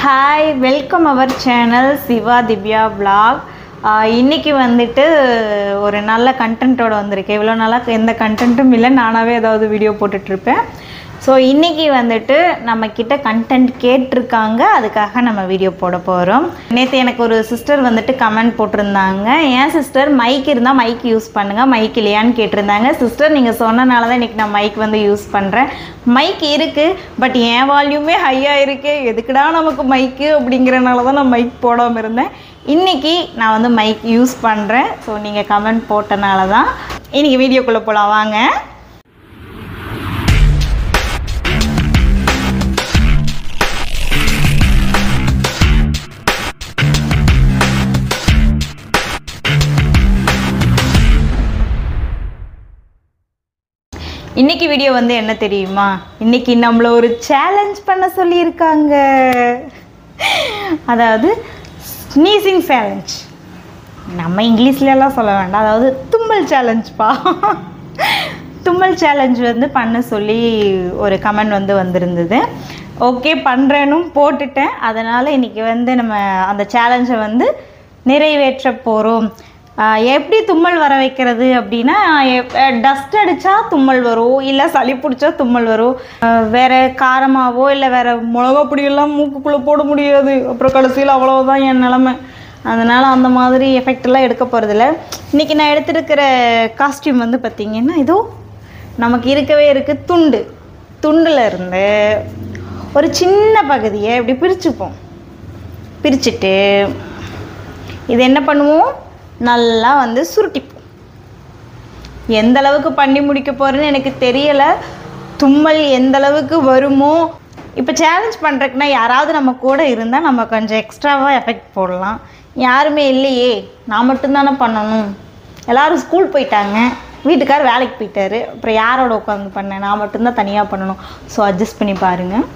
Hi, welcome our channel Shiva Divya vlog. இன்றைக்கி வந்துட்டு ஒரு நல்ல கண்டென்ட்டோடு வந்திருக்கேன். இவ்வளோ நாளாக எந்த கண்டென்ட்டும் இல்லை, நானாகவே ஏதாவது வீடியோ போட்டுட்ருப்பேன். ஸோ இன்றைக்கி வந்துட்டு நம்மக்கிட்ட கண்டென்ட் கேட்டிருக்காங்க, அதுக்காக நம்ம வீடியோ போட போகிறோம். நேற்று எனக்கு ஒரு சிஸ்டர் வந்துட்டு கமெண்ட் போட்டிருந்தாங்க, ஏன் சிஸ்டர் மைக் இருந்தால் மைக் யூஸ் பண்ணுங்கள், மைக் இல்லையான்னு கேட்டிருந்தாங்க. சிஸ்டர் நீங்கள் சொன்னனால தான் இன்றைக்கி நான் மைக் வந்து யூஸ் பண்ணுறேன். மைக் இருக்குது, பட் என் வால்யூமே ஹையாக இருக்கே, எதுக்குடா நமக்கு மைக்கு அப்படிங்கிறனால தான் நான் மைக் போடாமல் இருந்தேன். இன்றைக்கி நான் வந்து மைக் யூஸ் பண்ணுறேன். ஸோ நீங்கள் கமெண்ட் போட்டனால தான். இன்றைக்கி வீடியோக்குள்ளே போகலாம் வாங்க. இன்றைக்கி வீடியோ வந்து என்ன தெரியுமா, இன்றைக்கி நம்மளை ஒரு சேலஞ்ச் பண்ண சொல்லியிருக்காங்க. அதாவது ஸ்னீசிங் சேலஞ்ச், நம்ம இங்கிலீஷ்லலாம் சொல்ல வேண்டாம், அதாவது தும்மல் சேலஞ்ச்ப்பா. தும்மல் சேலஞ்ச் வந்து பண்ண சொல்லி ஒரு கமெண்ட் வந்து வந்திருந்தது. ஓகே பண்ணுறேன்னு போட்டுட்டேன். அதனால் இன்றைக்கி வந்து நம்ம அந்த சேலஞ்சை வந்து நிறைவேற்ற போகிறோம். எப்படி தும்மல் வர வைக்கிறது அப்படின்னா, டஸ்ட் அடித்தா தும்மல் வரும், இல்லை சளி பிடிச்சா தும்மல் வரும். வேறு காரமாகவோ இல்லை வேறு மிளகா பொடியெல்லாம் மூக்குக்குள்ளே போட முடியாது, அப்புறம் கடைசியில் அவ்வளோதான் என் நிலமை. அதனால் அந்த மாதிரி எஃபெக்டெல்லாம் எடுக்க போகிறதில்ல. இன்றைக்கி நான் எடுத்துருக்கிற காஸ்டியூம் வந்து பார்த்திங்கன்னா, இதோ நமக்கு இருக்கவே இருக்குது துண்டு. துண்டில் இருந்து ஒரு சின்ன பகுதியை இப்படி பிரிச்சுப்போம். பிரிச்சுட்டு இது என்ன பண்ணுவோம், நல்லா வந்து சுருட்டிப்போம். எந்த அளவுக்கு பண்ணி முடிக்க போகிறேன்னு எனக்கு தெரியலை. தும்மல் எந்த அளவுக்கு வருமோ. இப்போ சேலஞ்ச் பண்ணுறதுக்குன்னா யாராவது நம்ம கூட இருந்தால் நம்ம கொஞ்சம் எக்ஸ்ட்ராவாக எஃபெக்ட் போடலாம். யாருமே இல்லையே, நான் மட்டும்தானே பண்ணணும். எல்லோரும் ஸ்கூல் போயிட்டாங்க, வீட்டுக்கார் வேலைக்கு போயிட்டாரு, அப்புறம் யாரோட உட்காந்து பண்ணேன், நான் மட்டும்தான் தனியாக பண்ணணும். ஸோ அட்ஜஸ்ட் பண்ணி பாருங்கள்.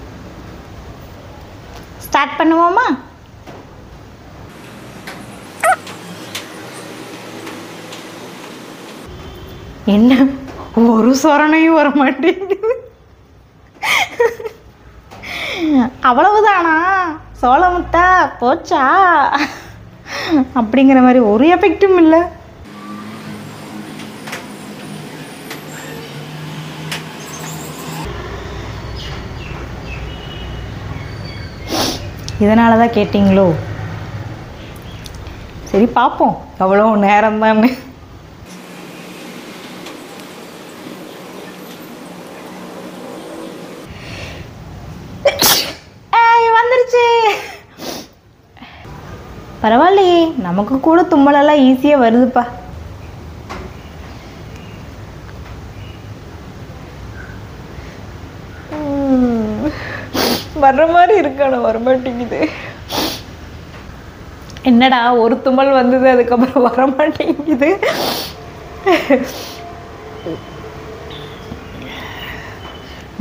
ஸ்டார்ட் பண்ணுவோமா? என்ன ஒரு சொரணையும் வர மாட்டேங்குது. அவ்வளவுதானா, சோளமுத்தா போச்சா அப்படிங்கிற மாதிரி ஒரு எஃபெக்டும் இல்லை. இதனால தான் கேட்டிங்களோ? சரி பார்ப்போம் எவ்வளோ நேரம் தான்னு. பரவாயில்லையே, நமக்கு கூட தும்மலெல்லாம் ஈஸியாக வருதுப்பா. வர்ற மாதிரி இருக்கான வரமாட்டேங்குது. என்னடா ஒரு தும்மல் வந்தது அதுக்கப்புறம் வரமாட்டேங்குது.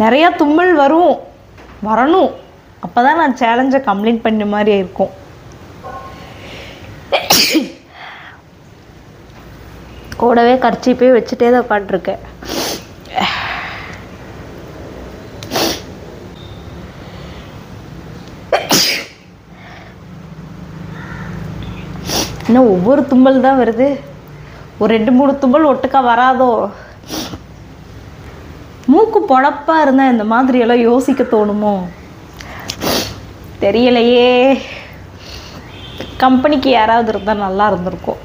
நிறையா தும்மல் வரணும், அப்போ தான் நான் சேலஞ்சை கம்ப்ளீட் பண்ண மாதிரி இருக்கும். கூடவே கர்ச்சீப்பே வச்சுட்டே தான் உட்காந்துருக்கேன். இன்னும் ஒவ்வொரு தும்மல் தான் வருது, ஒரு 2-3 தும்மல் ஒட்டுக்கா வராதோ? மூக்கு பொழப்பாக இருந்தால் இந்த மாதிரியெல்லாம் யோசிக்க தோணுமோ தெரியலையே. கம்பெனிக்கு யாராவது இருந்தால் நல்லா இருந்திருக்கும்.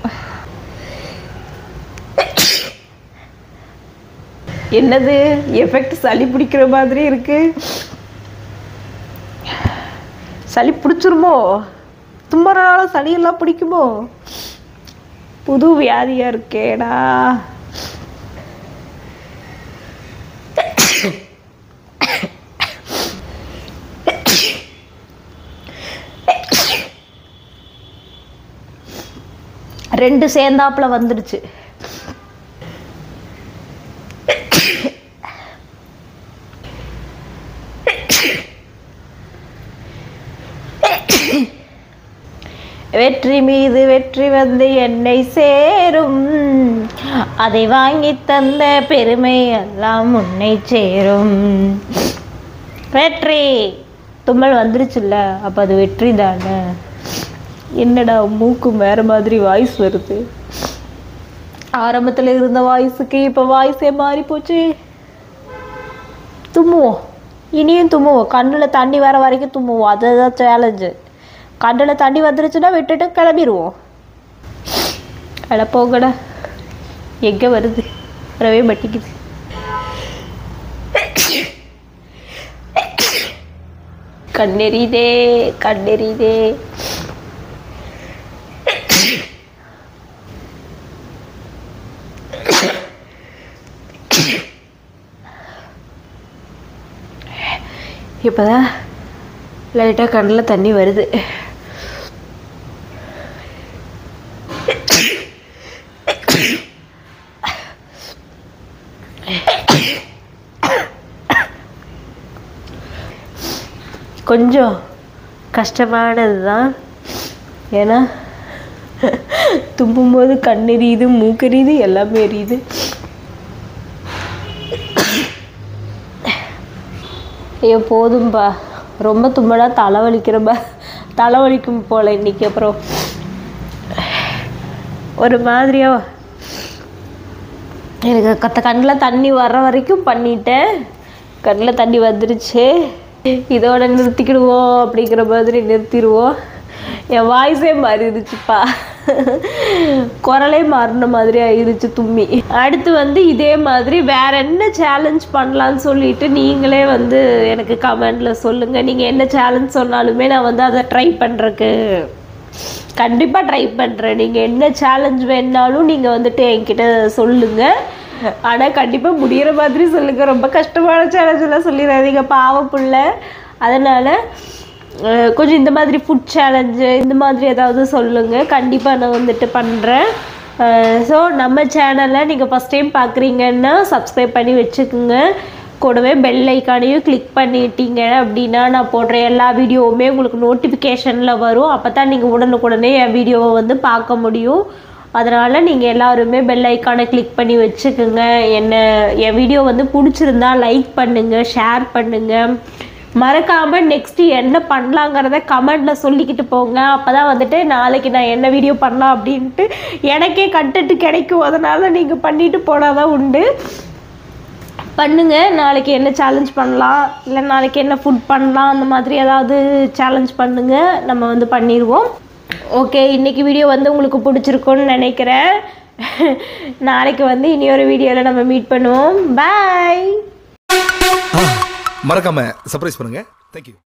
என்னது எஃபெக்ட் சளி பிடிக்கிற மாதிரி இருக்கு. சளி பிடிச்சிருமோ? தும்பறனால சளியெல்லாம் பிடிக்குமோ? புது வியாதியா இருக்கேடா. ரெண்டு சேர்ந்தாப்புல வந்துடுச்சு. வெற்றி மீது வெற்றி வந்து என்னை சேரும், அதை வாங்கி தந்த பெருமை எல்லாம் உன்னை சேரும். வெற்றி தும்மல் வந்துருச்சுல்ல, அப்போ அது வெற்றி தானே. என்னடா மூக்கு வேறு மாதிரி வாய்ஸ் வருது, ஆரம்பத்தில் இருந்த வாய்ஸுக்கு இப்போ வாய்ஸே மாறி போச்சு. தும்முவோம், இனியும் தும்முவோம், கண்ணில் தண்ணி வர வரைக்கும் தும்முவோம். அதுதான் சேலஞ்சு. கண்ணில் தண்ணி வந்துருச்சுன்னா விட்டுட்டு கிளம்பிடுவோம். அட போங்கடா, எங்கே வருது, வரவே மாட்டிக்குது. கண்ணெறிதே கண்ணெறிதே. இப்போதான் லைட்டாக கண்ணில் தண்ணி வருது. கொஞ்சம் கஷ்டமானது தான், ஏன்னா தும்பும்போது கண்ணெறியுது, மூக்கெறியுது, எல்லாமே எரியுது. ஐயோ போதும்பா, ரொம்ப தும்மலா தலைவலிக்கிறப்பா, தலைவலிக்கும் போல் இன்னைக்கு. அப்புறம் ஒரு மாதிரியா எனக்கு கண்ணில் தண்ணி வர்ற வரைக்கும் பண்ணிட்டேன். கண்ணில் தண்ணி வந்துருச்சு, இதோட நிறுத்திக்கிடுவோம் அப்படிங்கிற மாதிரி நிறுத்திடுவோம். என் வாய்ஸே மாறிடுச்சுப்பா, குரலே மாறின மாதிரி ஆயிடுச்சு தும்மி. அடுத்து வந்து இதே மாதிரி வேற என்ன சேலஞ்ச் பண்ணலான்னு சொல்லிட்டு நீங்களே வந்து எனக்கு கமெண்டில் சொல்லுங்கள். நீங்கள் என்ன சேலஞ்ச் சொன்னாலுமே நான் வந்து அதை ட்ரை பண்ணுறக்கு கண்டிப்பாக ட்ரை பண்ணுறேன். நீங்கள் என்ன சேலஞ்ச் வேணாலும் நீங்கள் வந்துட்டு என்கிட்ட சொல்லுங்கள். ஆனால் கண்டிப்பாக முடிகிற மாதிரி சொல்லுங்கள். ரொம்ப கஷ்டமான சேலஞ்செல்லாம் சொல்லிடாதீங்க, பாவம் புள்ள. அதனால் கொஞ்சம் இந்த மாதிரி ஃபுட் சேலஞ்சு இந்த மாதிரி ஏதாவது சொல்லுங்கள், கண்டிப்பாக நான் வந்துட்டு பண்ணுறேன். ஸோ நம்ம சேனலை நீங்கள் ஃபஸ்ட் டைம் பார்க்குறீங்கன்னா சப்ஸ்கிரைப் பண்ணி வச்சுக்கோங்க. கூடவே பெல் ஐக்கானையும் கிளிக் பண்ணிட்டீங்க அப்படின்னா நான் போடுற எல்லா வீடியோவுமே உங்களுக்கு நோட்டிஃபிகேஷனில் வரும். அப்போ தான் நீங்கள் உடனுக்குடனே என் வீடியோவை வந்து பார்க்க முடியும். அதனால் நீங்கள் எல்லாருமே பெல் ஐக்கானை கிளிக் பண்ணி வச்சுக்கோங்க. என் வீடியோ வந்து பிடிச்சிருந்தா லைக் பண்ணுங்கள், ஷேர் பண்ணுங்கள். மறக்காமல் நெக்ஸ்ட்டு என்ன பண்ணலாங்கிறத கமெண்டில் சொல்லிக்கிட்டு போங்க. அப்போ தான் வந்துட்டு நாளைக்கு நான் என்ன வீடியோ பண்ணலாம் அப்படின்ட்டு எனக்கே கண்டென்ட் கிடைக்கும். அதனால் நீங்கள் பண்ணிவிட்டு போனால் தான் உண்டு. பண்ணுங்கள், நாளைக்கு என்ன சேலஞ்ச் பண்ணலாம், இல்லை நாளைக்கு என்ன ஃபுட் பண்ணலாம், அந்த மாதிரி ஏதாவது சேலஞ்ச் பண்ணுங்கள், நம்ம வந்து பண்ணிடுவோம். ஓகே, இன்றைக்கி வீடியோ வந்து உங்களுக்கு பிடிச்சிருக்குன்னு நினைக்கிறேன். நாளைக்கு வந்து இனி ஒரு வீடியோவில் நம்ம மீட் பண்ணுவோம். பாய். மறக்காம சர்ப்ரைஸ் பண்ணுங்க. தேங்க்யூ.